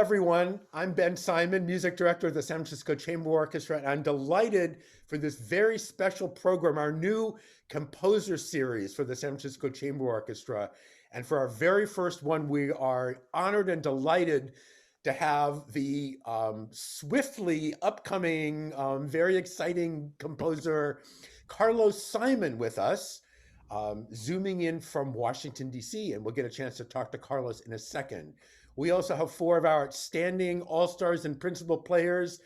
everyone. I'm Ben Simon, music director of the San Francisco Chamber Orchestra, and I'm delighted for this very special program, our new composer series for the San Francisco Chamber Orchestra. And for our very first one, we are honored and delighted to have the swiftly upcoming, very exciting composer Carlos Simon with us, zooming in from Washington, D.C., and we'll get a chance to talk to Carlos in a second. We also have four of our outstanding all-stars and principal players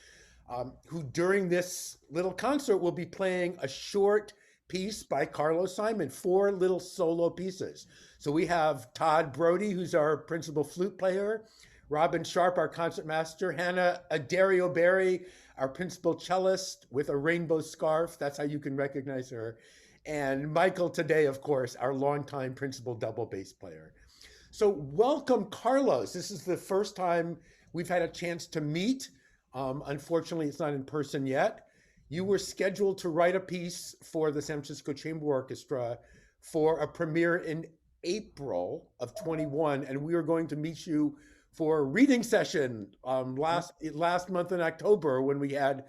who during this little concert will be playing a short piece by Carlos Simon, four little solo pieces. So we have Tod Brody, who's our principal flute player, Robin Sharp, our concertmaster, Hannah Addario-Berry, our principal cellist with a rainbow scarf. That's how you can recognize her. And Michel Taddei, of course, our longtime principal double bass player. So welcome, Carlos. This is the first time we've had a chance to meet. Unfortunately, it's not in person yet. You were scheduled to write a piece for the San Francisco Chamber Orchestra for a premiere in April of 21, and we were going to meet you for a reading session last month in October when we had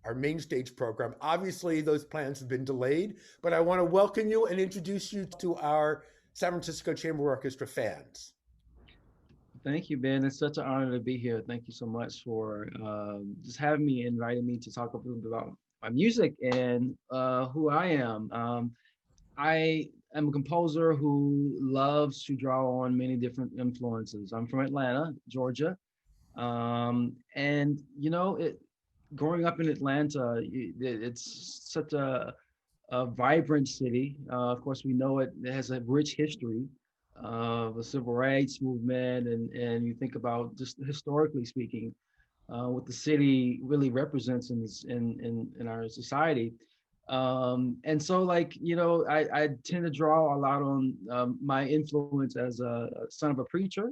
our main stage program. Obviously, those plans have been delayed, but I want to welcome you and introduce you to our San Francisco Chamber Orchestra fans. Thank you, Ben. It's such an honor to be here. Thank you so much for just having me, inviting me to talk a little bit about my music and who I am. I am a composer who loves to draw on many different influences. I'm from Atlanta, Georgia, and growing up in Atlanta, it's such a vibrant city. Of course, we know it has a rich history of the civil rights movement, and you think about just historically speaking, what the city really represents in our society. And so, I tend to draw a lot on my influence as a son of a preacher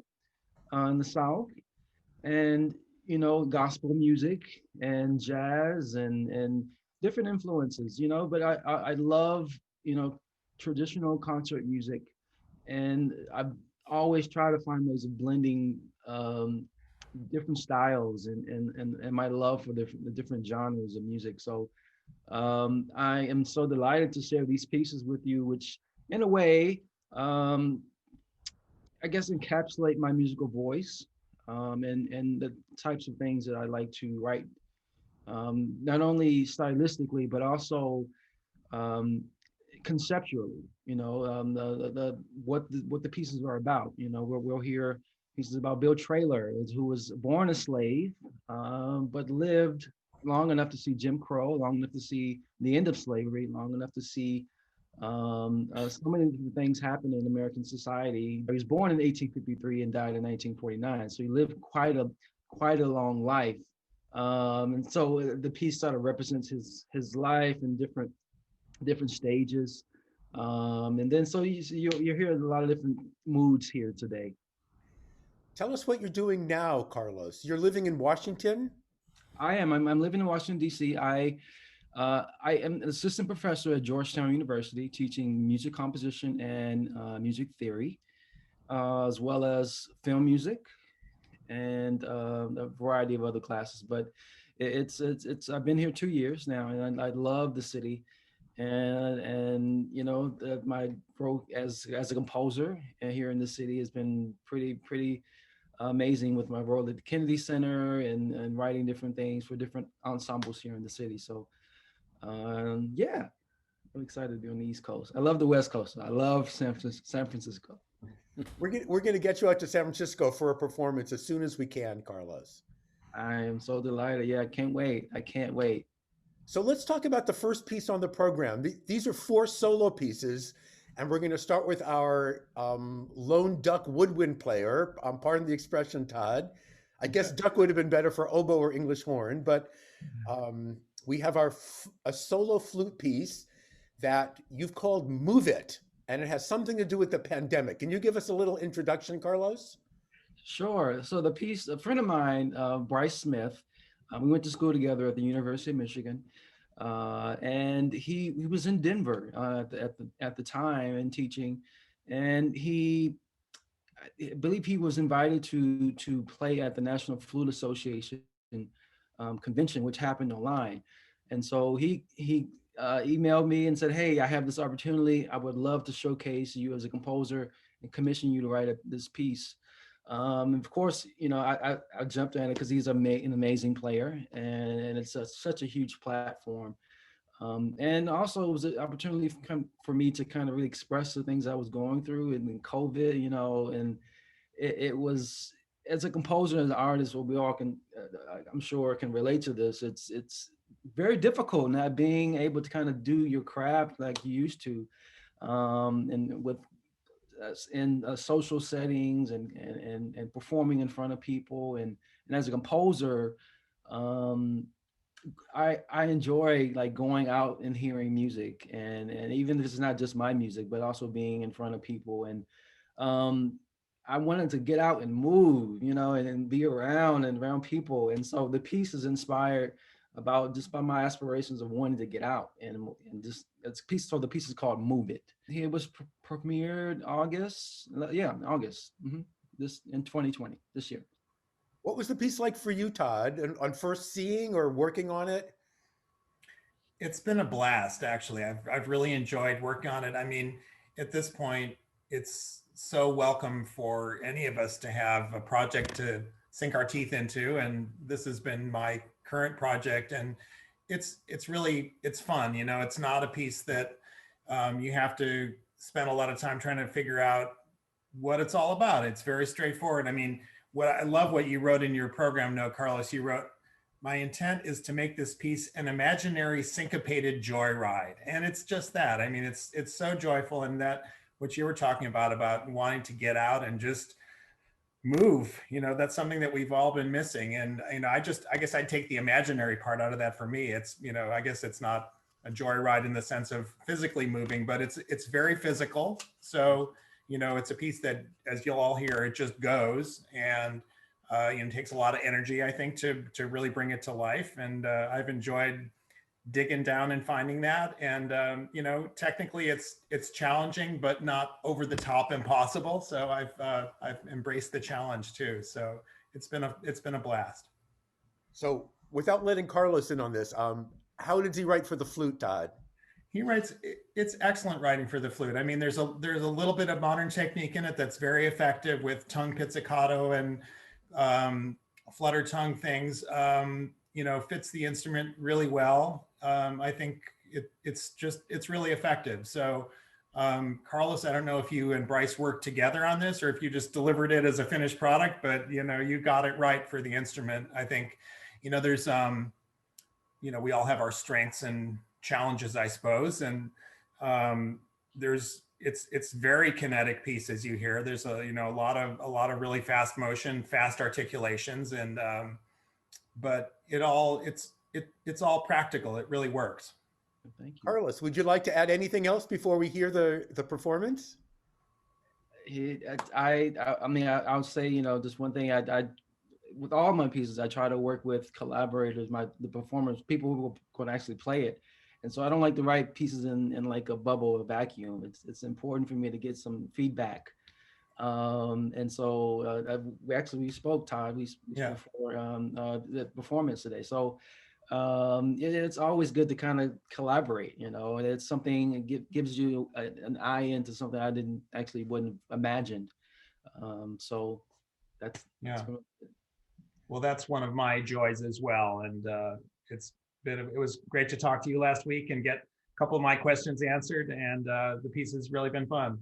in the South, and gospel music and jazz and different influences, but I love traditional concert music, and I always try to find ways of blending different styles and my love for the different genres of music. So I am so delighted to share these pieces with you, which in a way, um, I guess, encapsulate my musical voice, and the types of things that I like to write, not only stylistically but also um, conceptually. What the pieces are about. We'll hear pieces about Bill Traylor, who was born a slave, but lived long enough to see Jim Crow, long enough to see the end of slavery, long enough to see so many different things happen in American society. He was born in 1853 and died in 1949, so he lived quite a long life. And so the piece sort of represents his life in different stages. And then so you hear a lot of different moods here today. Tell us what you're doing now, Carlos. You're living in Washington? I'm living in Washington D.C. I am an assistant professor at Georgetown University, teaching music composition and music theory, as well as film music and a variety of other classes. But it's I've been here 2 years now, and I love the city, and my growth as a composer here in the city has been pretty amazing with my role at the Kennedy Center and writing different things for different ensembles here in the city. So yeah, I'm excited to be on the East Coast. I love the West Coast. I love San Francisco. We're gonna get you out to San Francisco for a performance as soon as we can, Carlos. I am so delighted. Yeah, I can't wait. I can't wait. So let's talk about the first piece on the program. These are four solo pieces, and we're going to start with our lone duck woodwind player. Pardon the expression, Todd. I guess duck would have been better for oboe or English horn, but we have a solo flute piece that you've called "Move It," and it has something to do with the pandemic. Can you give us a little introduction, Carlos? Sure. So the piece, a friend of mine, Bryce Smith, we went to school together at the University of Michigan, and he was in Denver at the time and teaching, and he I believe he was invited to play at the National Flute Association convention, which happened online. And so he emailed me and said, "Hey, I have this opportunity. I would love to showcase you as a composer and commission you to write this piece." Of course, I jumped at it because he's an amazing player, and it's such a huge platform. And also it was an opportunity for me to kind of really express the things I was going through in COVID, and it was, as a composer and an artist, what we all can, I'm sure, can relate to this. It's very difficult not being able to kind of do your craft like you used to, and with in social settings and performing in front of people, and as a composer, um, I enjoy like going out and hearing music, and even if it's not just my music, but also being in front of people. And um I wanted to get out and move, and be around people. And so the piece is inspired about just by my aspirations of wanting to get out, and just it's a piece. So the piece is called Move It. It was premiered August. Yeah, August. This in 2020, this year. What was the piece like for you, Todd, on first seeing or working on it? It's been a blast, actually. I've really enjoyed working on it. I mean, at this point, it's so welcome for any of us to have a project to sink our teeth into, and this has been my current project, and it's really, it's fun. It's not a piece that you have to spend a lot of time trying to figure out what it's all about. It's very straightforward. I mean, I love what you wrote in your program note, Carlos. You wrote, "My intent is to make this piece an imaginary syncopated joyride." And it's just that. I mean, it's so joyful, and that what you were talking about wanting to get out and just move, that's something that we've all been missing. And, I guess I'd take the imaginary part out of that. For me, it's, I guess it's not a joyride in the sense of physically moving, but it's very physical. So, it's a piece that, as you'll all hear, it just goes, and it takes a lot of energy, I think, to really bring it to life. And I've enjoyed digging down and finding that. And technically, it's challenging, but not over the top impossible. So I've embraced the challenge too. So it's been a blast. So without letting Carlos in on this, how did he write for the flute, Todd? He writes, it's excellent writing for the flute. I mean, there's a little bit of modern technique in it that's very effective with tongue pizzicato and flutter tongue things. Fits the instrument really well. I think it's really effective. So Carlos, I don't know if you and Bryce worked together on this or if you just delivered it as a finished product, but you got it right for the instrument. I think, there's we all have our strengths and challenges, I suppose. And it's very kinetic piece, as you hear. There's a lot of really fast motion, fast articulations, and but it's all practical. It really works. Thank you. Carlos, would you like to add anything else before we hear the performance? I mean, I'll say, just one thing. I with all my pieces, I try to work with collaborators, the performers, people who can actually play it. And so I don't like to write pieces in like a bubble or vacuum. It's important for me to get some feedback. And so we spoke, Todd. We spoke for the performance today. So it's always good to kind of collaborate. It's something that gives you an eye into something I wouldn't imagine. So that's well, that's one of my joys as well. And it was great to talk to you last week and get a couple of my questions answered. And the piece has really been fun.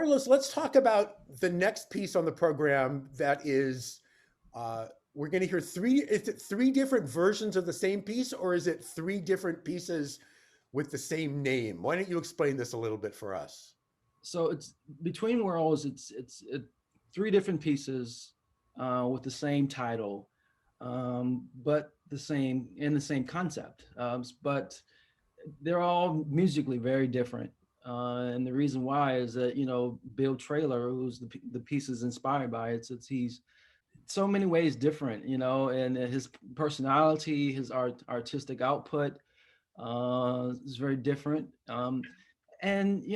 Carlos, let's talk about the next piece on the program that is, we're going to hear is it three different versions of the same piece, or is it three different pieces with the same name? Why don't you explain this a little bit for us? So it's Between Worlds. It's three different pieces with the same title, but the same concept. But they're all musically very different. And the reason why is that, Bill Traylor, who's the piece is inspired by, he's so many ways different, and his personality, his artistic output is very different. And,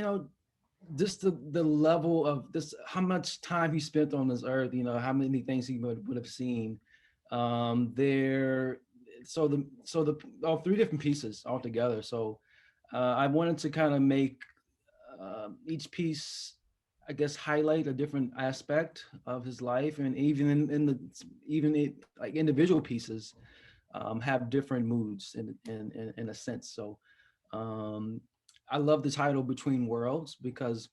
just the level of this, how much time he spent on this earth, how many things he would have seen. There, so the all three different pieces all together. So I wanted to kind of make each piece, I guess, highlight a different aspect of his life, and like individual pieces have different moods in a sense. So I love the title Between Worlds because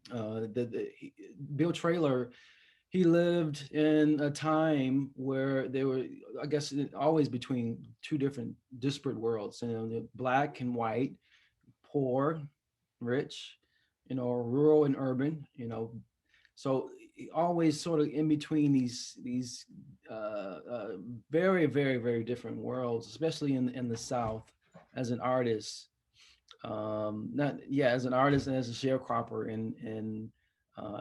Bill Traylor, he lived in a time where they were, I guess, always between two different disparate worlds, the black and white, poor, rich, rural and urban, so always sort of in between these very, very, very different worlds, especially in the South as an artist. Not yeah, as an artist and as a sharecropper in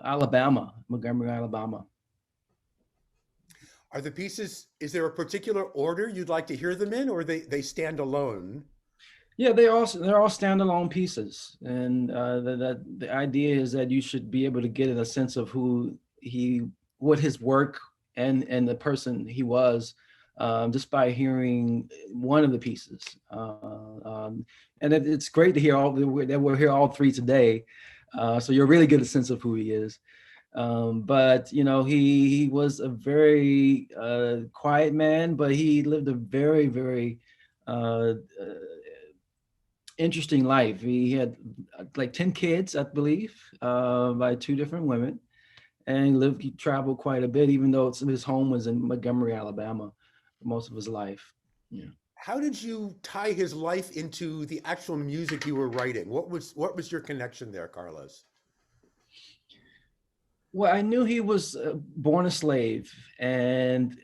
Alabama, Montgomery, Alabama. Are the pieces, is there a particular order you'd like to hear them in, or they stand alone? Yeah, they're all standalone pieces, and the idea is that you should be able to get a sense of what his work and the person he was, just by hearing one of the pieces. And it's great to hear that we're here all three today, so you'll really get a sense of who he is. But he was a very quiet man, but he lived a very, very interesting life. He had like 10 kids, I believe, by two different women, and he traveled quite a bit, even though his home was in Montgomery, Alabama, for most of his life. Yeah. How did you tie his life into the actual music you were writing? What was your connection there, Carlos? Well, I knew he was born a slave, and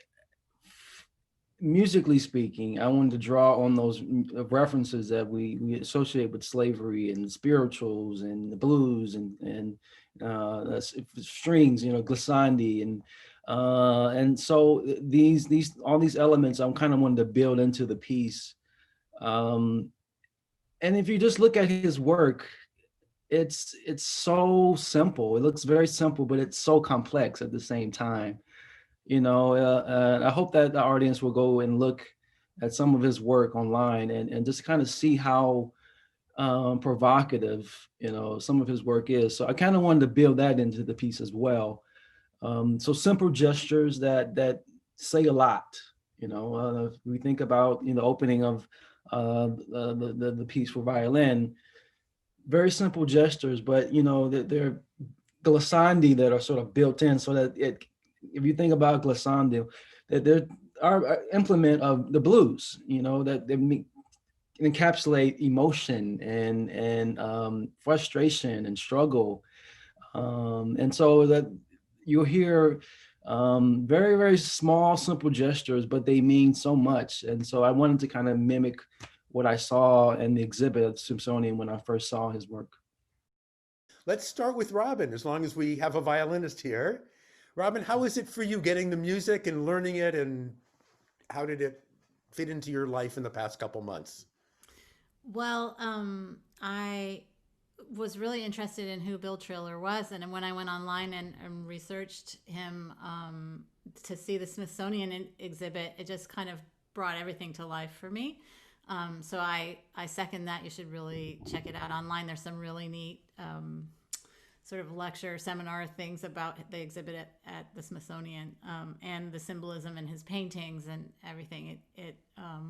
musically speaking, I wanted to draw on those references that we associate with slavery and spirituals and the blues and strings, glissandi, and so these all these elements I'm kind of wanted to build into the piece. And if you just look at his work, it's so simple. It looks very simple, but it's so complex at the same time. I hope that the audience will go and look at some of his work online and just kind of see how provocative, some of his work is. So I kind of wanted to build that into the piece as well. So simple gestures that say a lot. If we think about the opening of the piece for violin, very simple gestures, but they're glissandi that are sort of built in, so that if you think about glissando, that there are implement of the blues, that they encapsulate emotion and frustration and struggle, and so that you'll hear very, very small, simple gestures, but they mean so much. And so I wanted to kind of mimic what I saw in the exhibit at the Smithsonian when I first saw his work. Let's start with Robin, as long as we have a violinist here. Robin, how is it for you getting the music and learning it, and how did it fit into your life in the past couple months? Well, I was really interested in who Bill Traylor was, and when I went online and researched him to see the Smithsonian exhibit, it just kind of brought everything to life for me. So I second that. You should really check it out online. There's some really neat sort of lecture, seminar things about the exhibit at the Smithsonian, and the symbolism in his paintings and everything. It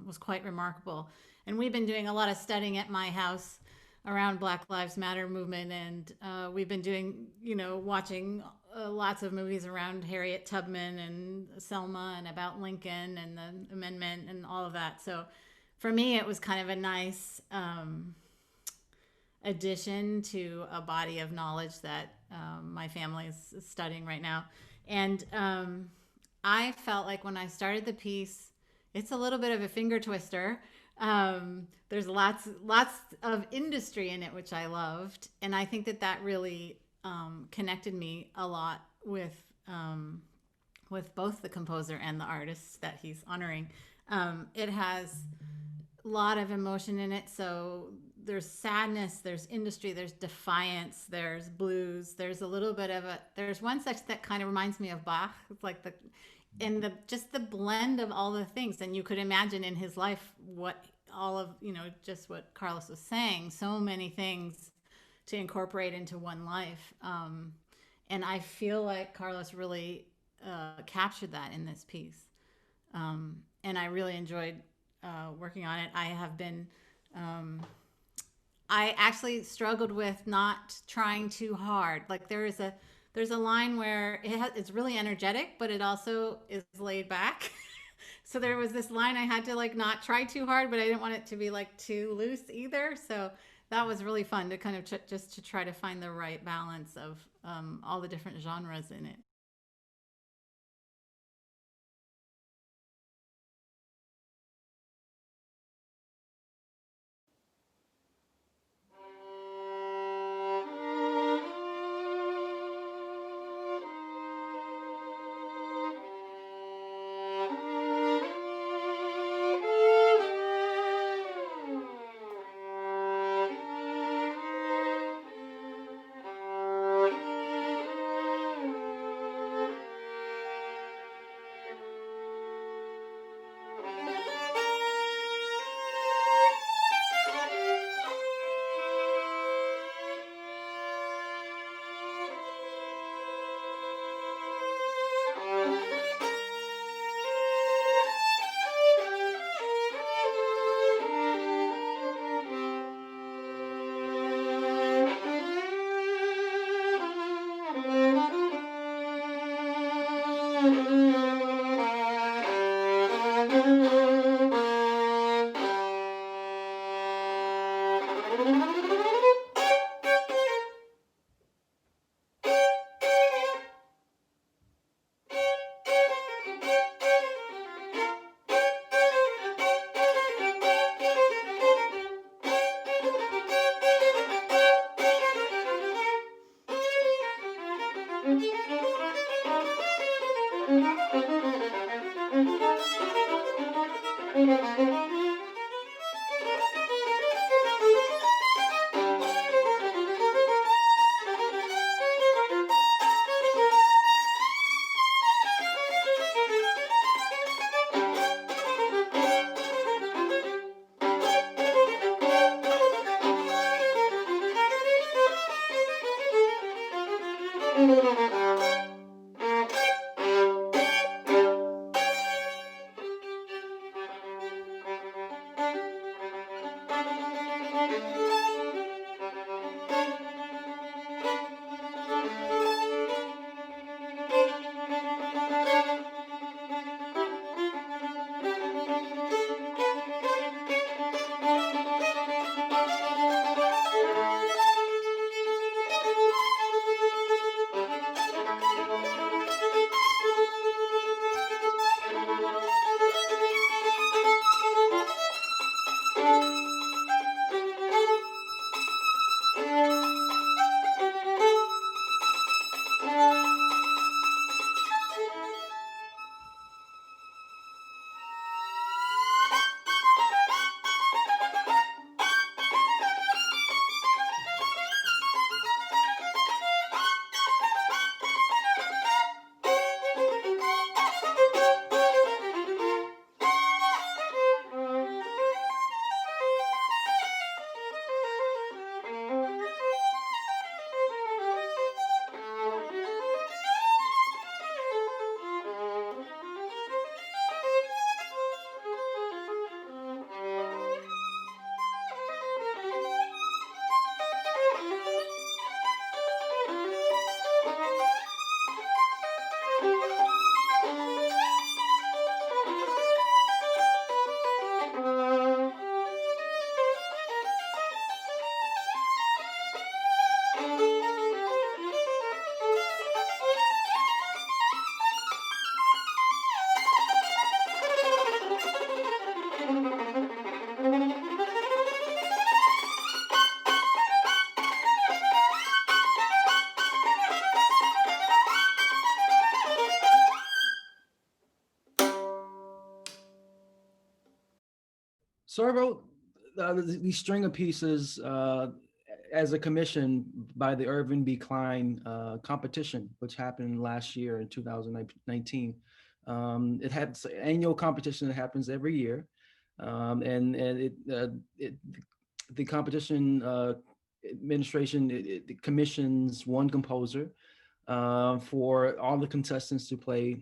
was quite remarkable. And we've been doing a lot of studying at my house around Black Lives Matter movement, and we've been doing, watching lots of movies around Harriet Tubman and Selma and about Lincoln and the amendment and all of that. So for me, it was kind of a nice addition to a body of knowledge that my family is studying right now. And I felt like when I started the piece, it's a little bit of a finger twister. There's lots of industry in it, which I loved, and I think that really connected me a lot with both the composer and the artists that he's honoring. It has a lot of emotion in it, so there's sadness, there's industry, there's defiance, there's blues, there's a little bit of there's one section that kind of reminds me of Bach. It's like just the blend of all the things, and you could imagine in his life what all of, just what Carlos was saying, so many things to incorporate into one life. And I feel like Carlos really captured that in this piece. And I really enjoyed working on it. I have been, I actually struggled with not trying too hard. Like there's a line where it's really energetic, but it also is laid back. So there was this line I had to not try too hard, but I didn't want it to be too loose either. So that was really fun to kind of just to try to find the right balance of all the different genres in it. So I wrote these string of pieces as a commission by the Irving B. Klein competition, which happened last year in 2019. It had an annual competition that happens every year, and the competition administration it commissions one composer for all the contestants to play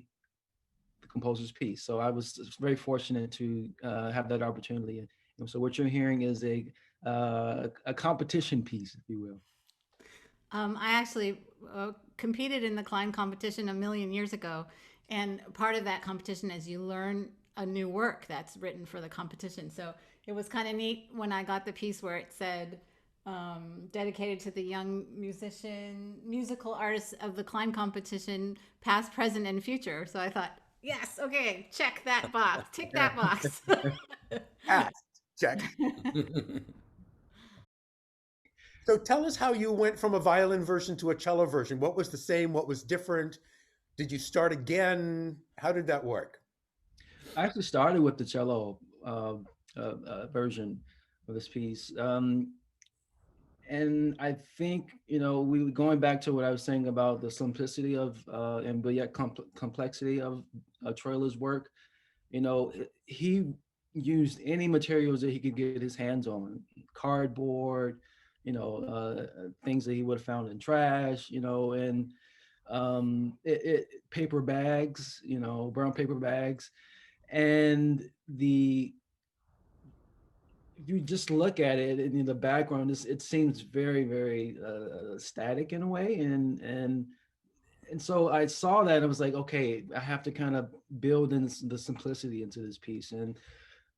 the composer's piece. So I was very fortunate to have that opportunity. And so what you're hearing is a competition piece, if you will. I actually competed in the Klein competition a million years ago. And part of that competition is you learn a new work that's written for the competition. So it was kind of neat when I got the piece where it said, dedicated to the young musical artists of the Klein competition, past, present, and future. So I thought, yes, okay, check that box, tick that box. Check. So tell us how you went from a violin version to a cello version. What was the same? What was different? Did you start again? How did that work? I actually started with the cello version of this piece. And I think, we going back to what I was saying about the simplicity of and but yet complexity of TRAYLOR's work. He used any materials that he could get his hands on, cardboard, things that he would have found in trash, and paper bags, brown paper bags, and if you just look at it in the background, it seems very, very static in a way, and so I saw that and I was like, okay, I have to kind of build in the simplicity into this piece. And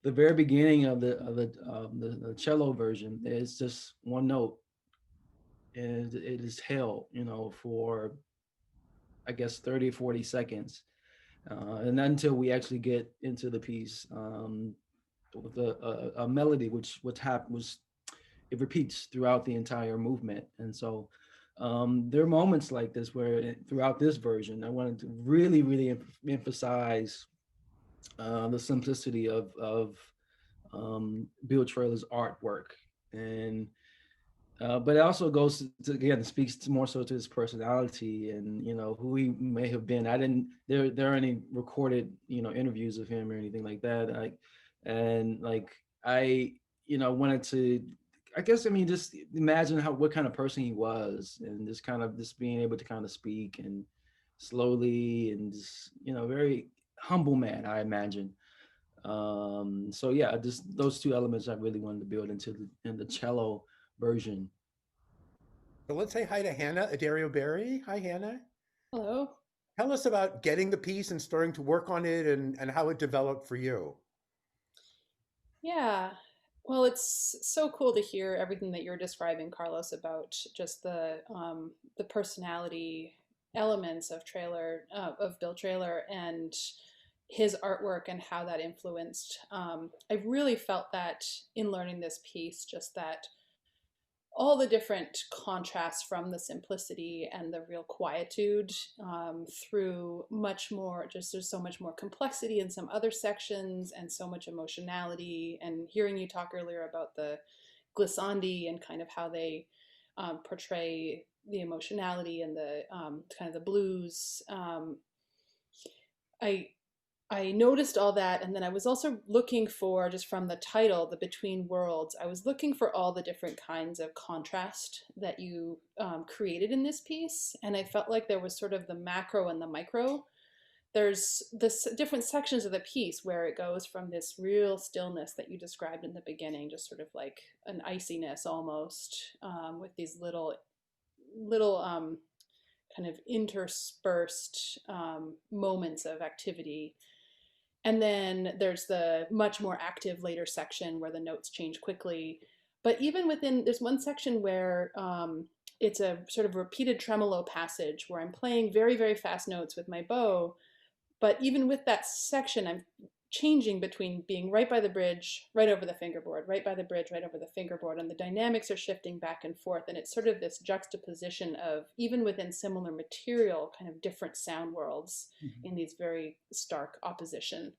the very beginning of the cello version is just one note, and it is held, for I guess 30 or 40 seconds, and until we actually get into the piece. With a melody which happens, it repeats throughout the entire movement. And so there are moments like this where throughout this version I wanted to really, really emphasize the simplicity of Bill TRAYLOR's artwork. And but it also goes to, again, speaks to more so to his personality and who he may have been. I didn't there are any recorded interviews of him or anything like that. I wanted to, I guess, I mean, just imagine what kind of person he was, and just being able to kind of speak and slowly and just very humble man, I imagine. So yeah, just those two elements I really wanted to build in the cello version. So let's say hi to Hannah Addario-Berry. Hi, Hannah. Hello. Tell us about getting the piece and starting to work on it and how it developed for you. Yeah. Well, it's so cool to hear everything that you're describing, Carlos, about just the personality elements of Bill Traylor and his artwork and how that influenced. I really felt that in learning this piece, just that all the different contrasts from the simplicity and the real quietude through much more, just there's so much more complexity in some other sections and so much emotionality. And hearing you talk earlier about the glissandi and kind of how they portray the emotionality and the kind of the blues. I noticed all that, and then I was also looking for, just from the title, the Between Worlds, I was looking for all the different kinds of contrast that you created in this piece, and I felt like there was sort of the macro and the micro. There's this different sections of the piece where it goes from this real stillness that you described in the beginning, just sort of like an iciness almost, with these little kind of interspersed moments of activity. And then there's the much more active later section where the notes change quickly. But even within, there's one section where it's a sort of repeated tremolo passage where I'm playing very, very fast notes with my bow. But even with that section, I'm changing between being right by the bridge, right over the fingerboard, right by the bridge, right over the fingerboard, and the dynamics are shifting back and forth. And it's sort of this juxtaposition of, even within similar material, kind of different sound worlds in these very stark opposition.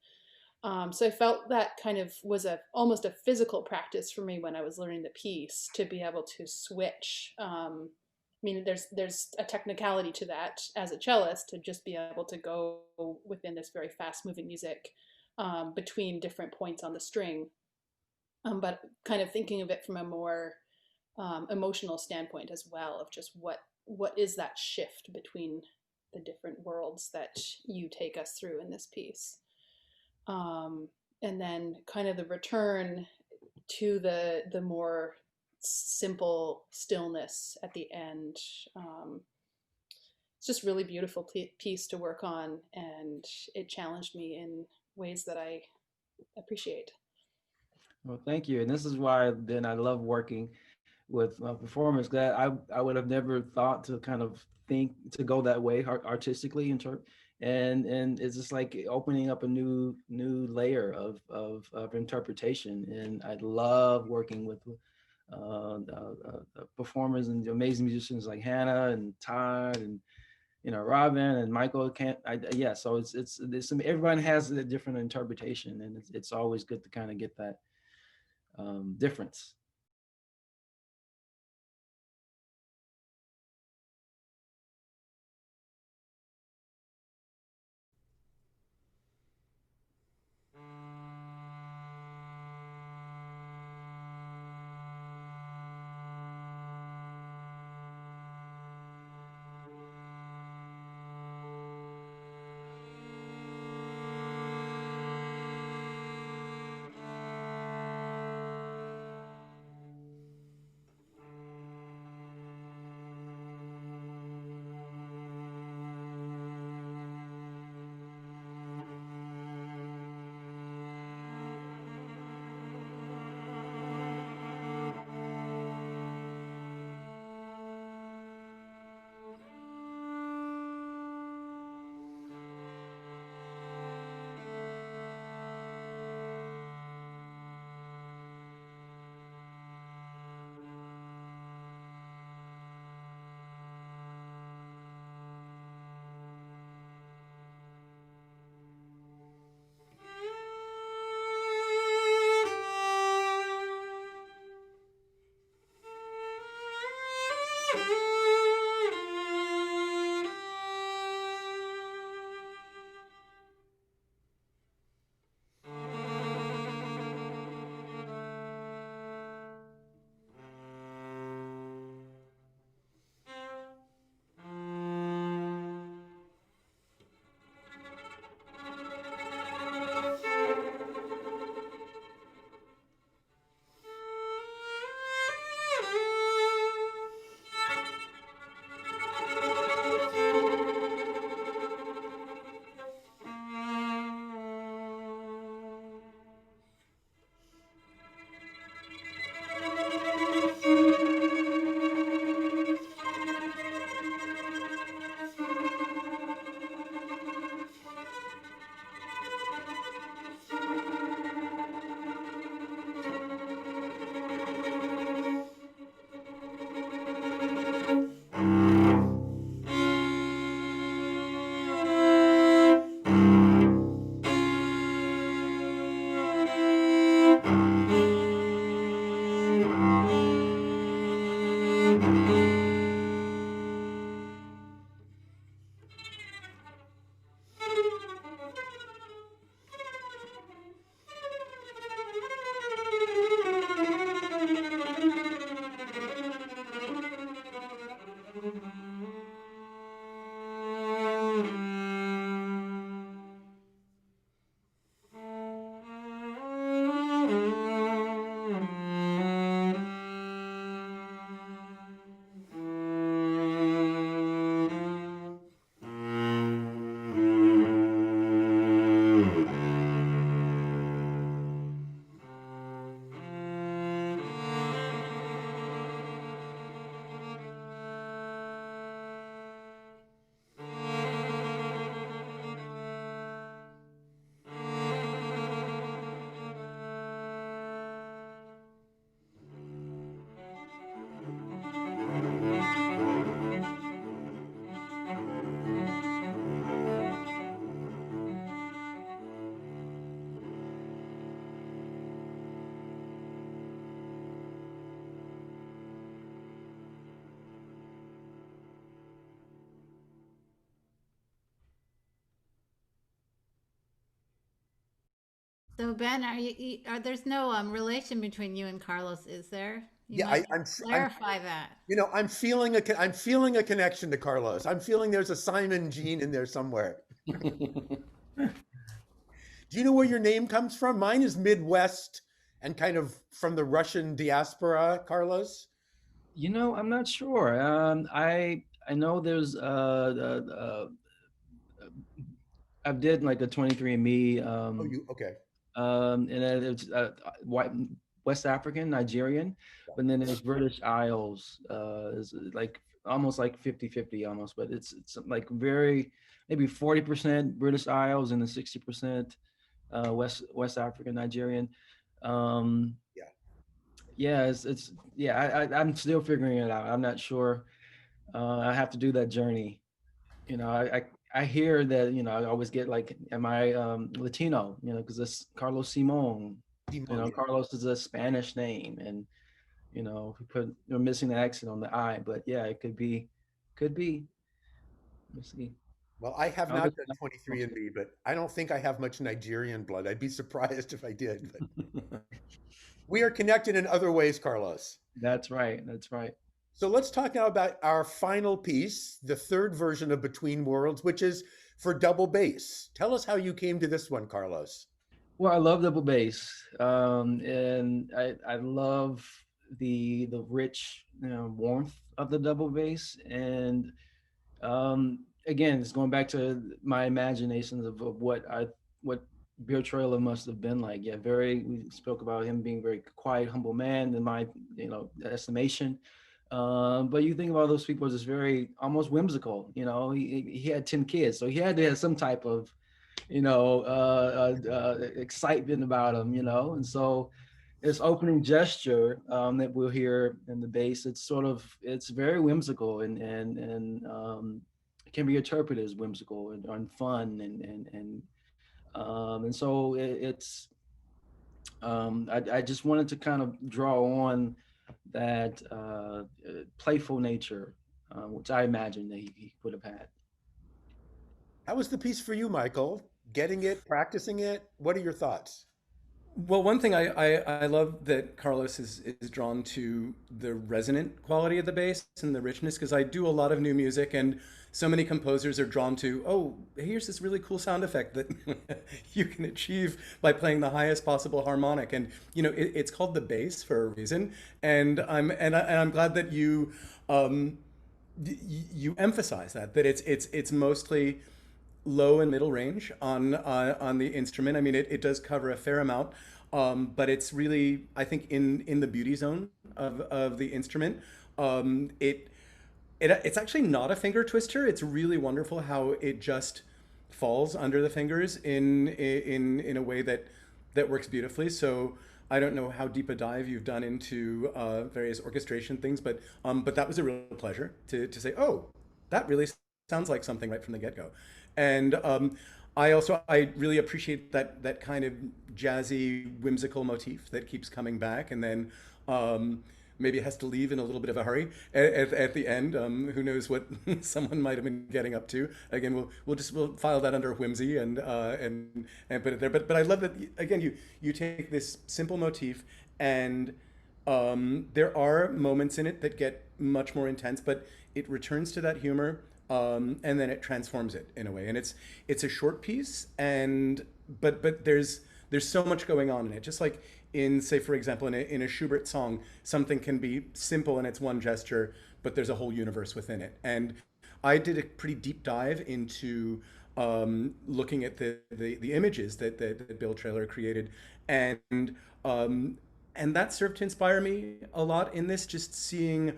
So I felt that kind of was almost a physical practice for me when I was learning the piece, to be able to switch. I mean, there's a technicality to that as a cellist, to just be able to go within this very fast moving music between different points on the string, but kind of thinking of it from a more emotional standpoint as well, of just what is that shift between the different worlds that you take us through in this piece. And then kind of the return to the more simple stillness at the end. It's just really beautiful piece to work on, and it challenged me in ways that I appreciate. Well, thank you. And this is why then I love working with performers, that I would have never thought to kind of think to go that way artistically and it's just like opening up a new layer of interpretation. And I love working with performers and amazing musicians like Hannah and Todd and Robin and Michael. Yeah, so it's everyone has a different interpretation, and it's always good to kind of get that difference. So Ben, there's no relation between you and Carlos, is there? You Yeah, might I'm clarify that. I'm feeling I'm feeling a connection to Carlos. I'm feeling there's a Simon gene in there somewhere. Do you know where your name comes from? Mine is Midwest and kind of from the Russian diaspora, Carlos. I'm not sure. I know there's I did like a 23andMe, Oh, you okay? and then it's white West African, Nigerian, but then there's British Isles, is like almost like 50-50 almost, but it's like very maybe 40% British Isles and then 60% West African, Nigerian. Um, Yeah. yeah, it's yeah, I'm still figuring it out. I'm not sure. I have to do that journey. I hear that, I always get like, am I Latino? Because it's Carlos Simon. Simon, yeah. Carlos is a Spanish name, and we put you're missing the accent on the I, but yeah, it could be. Let's see. Well, I have I'll not look done it up. 23andMe, but I don't think I have much Nigerian blood. I'd be surprised if I did. But we are connected in other ways, Carlos. That's right. That's right. So let's talk now about our final piece, the third version of Between Worlds, which is for double bass. Tell us how you came to this one, Carlos. Well, I love double bass, and I love the rich warmth of the double bass, and again, it's going back to my imaginations of what Bill Trailer must have been like. Yeah, we spoke about him being very quiet, humble man in my estimation. But you think about those people as very almost whimsical. He had 10 kids, so he had to have some type of excitement about him, and so this opening gesture that we'll hear in the bass, it's very whimsical and it can be interpreted as whimsical and fun and so it's I just wanted to kind of draw on that playful nature, which I imagine that he would have had. How was the piece for you, Michael? Getting it, practicing it? What are your thoughts? Well, one thing I love that Carlos is drawn to the resonant quality of the bass and the richness, because I do a lot of new music, and so many composers are drawn to, oh, here's this really cool sound effect that you can achieve by playing the highest possible harmonic, and it's called the bass for a reason, and I'm glad that you emphasize that it's mostly low and middle range on the instrument. I mean, it does cover a fair amount, but it's really, I think, in the beauty zone of the instrument. It's actually not a finger twister. It's really wonderful how it just falls under the fingers in a way that works beautifully. So I don't know how deep a dive you've done into various orchestration things, but that was a real pleasure to say, oh, that really sounds like something right from the get-go. And I really appreciate that kind of jazzy, whimsical motif that keeps coming back, and then maybe it has to leave in a little bit of a hurry at the end. Who knows what someone might have been getting up to? Again, we'll file that under whimsy and put it there. But I love that again you take this simple motif, and there are moments in it that get much more intense, but it returns to that humor. And then it transforms it in a way, and it's a short piece, but there's so much going on in it. Just like in, say, for example, in a Schubert song, something can be simple in its one gesture, but there's a whole universe within it. And I did a pretty deep dive into looking at the images that Bill Trailer created, and that served to inspire me a lot in this. Just seeing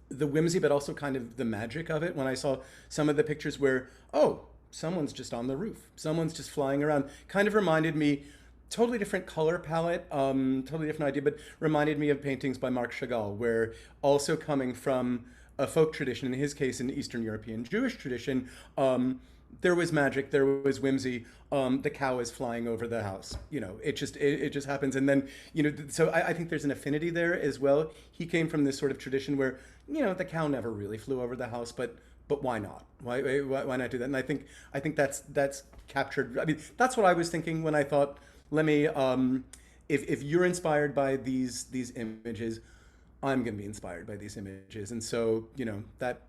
the whimsy, but also kind of the magic of it. When I saw some of the pictures where, oh, someone's just on the roof, someone's just flying around, kind of reminded me, totally different color palette, totally different idea, but reminded me of paintings by Marc Chagall, where also coming from a folk tradition, in his case, an Eastern European Jewish tradition, there was magic, there was whimsy. The cow is flying over the house. It just happens, and then So I think there's an affinity there as well. He came from this sort of tradition where the cow never really flew over the house, but but why not? Why not do that? And I think that's captured. I mean, that's what I was thinking when I thought, let me, if you're inspired by these images, I'm going to be inspired by these images. And so, you know, that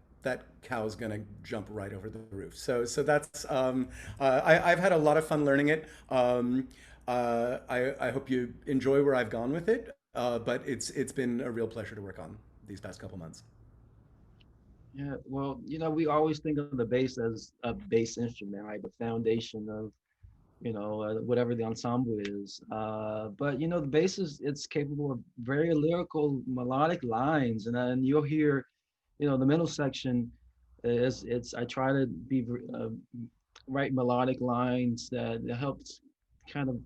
cow's going to jump right over the roof. So that's, I've had a lot of fun learning it. I hope you enjoy where I've gone with it. But it's been a real pleasure to work on these past couple months. Yeah, well, you know, we always think of the bass as a bass instrument, right? The foundation of, you know, whatever the ensemble is. But you know, the bass it's capable of very lyrical, melodic lines, and then you'll hear, you know, the middle section is it's I try to be write melodic lines that helps kind of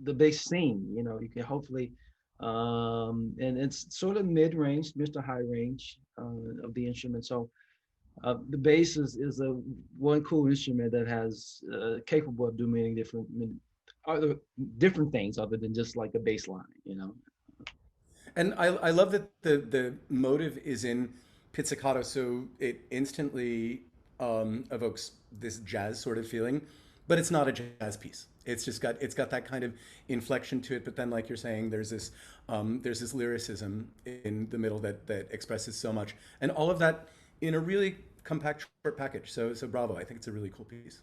the bass sing. You know, you can hopefully, and it's sort of mid range, mid to high range of the instrument. So the bass is a one cool instrument that has capable of doing many other different things other than just like a bass line, you know. And I love that the motive is in pizzicato, so it instantly evokes this jazz sort of feeling, but it's not a jazz piece. It's got that kind of inflection to it, but then, like you're saying, there's this lyricism in the middle that expresses so much, and all of that in a really compact short package. So bravo! I think it's a really cool piece.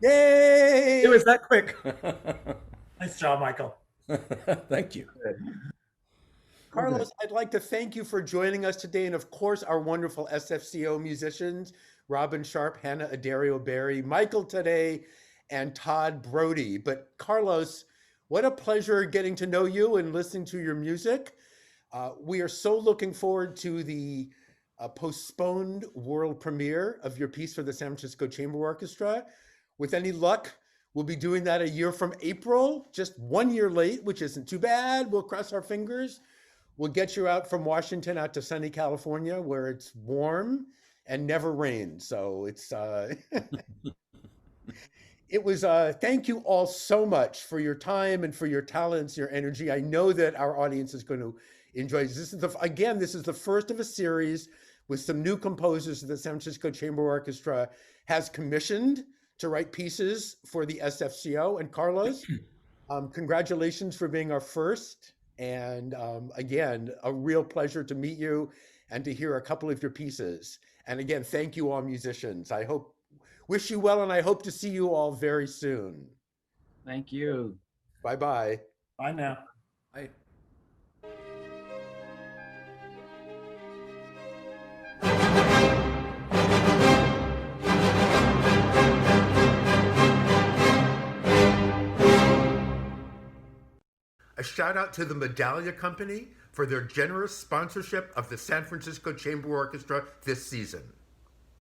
Yay! It was that quick. Nice job, Michael. Thank you. Carlos, I'd like to thank you for joining us today, and of course, our wonderful SFCO musicians, Robin Sharp, Hannah Addario-Berry, Michel Taddei, and Tod Brody. But Carlos, what a pleasure getting to know you and listening to your music. We are so looking forward to the postponed world premiere of your piece for the San Francisco Chamber Orchestra. With any luck, we'll be doing that a year from April, just 1 year late, which isn't too bad. We'll cross our fingers. We'll get you out from Washington out to sunny California, where it's warm and never rains. So it's it was thank you all so much for your time and for your talents, your energy. I know that our audience is going to enjoy this. This is the first of a series with some new composers that the San Francisco Chamber Orchestra has commissioned to write pieces for the SFCO. And Carlos, congratulations for being our first. And again, a real pleasure to meet you and to hear a couple of your pieces. And again, thank you all musicians. Wish you well, and I hope to see you all very soon. Thank you. Bye-bye. Bye now. Bye. A shout out to the Medallia Company for their generous sponsorship of the San Francisco Chamber Orchestra this season.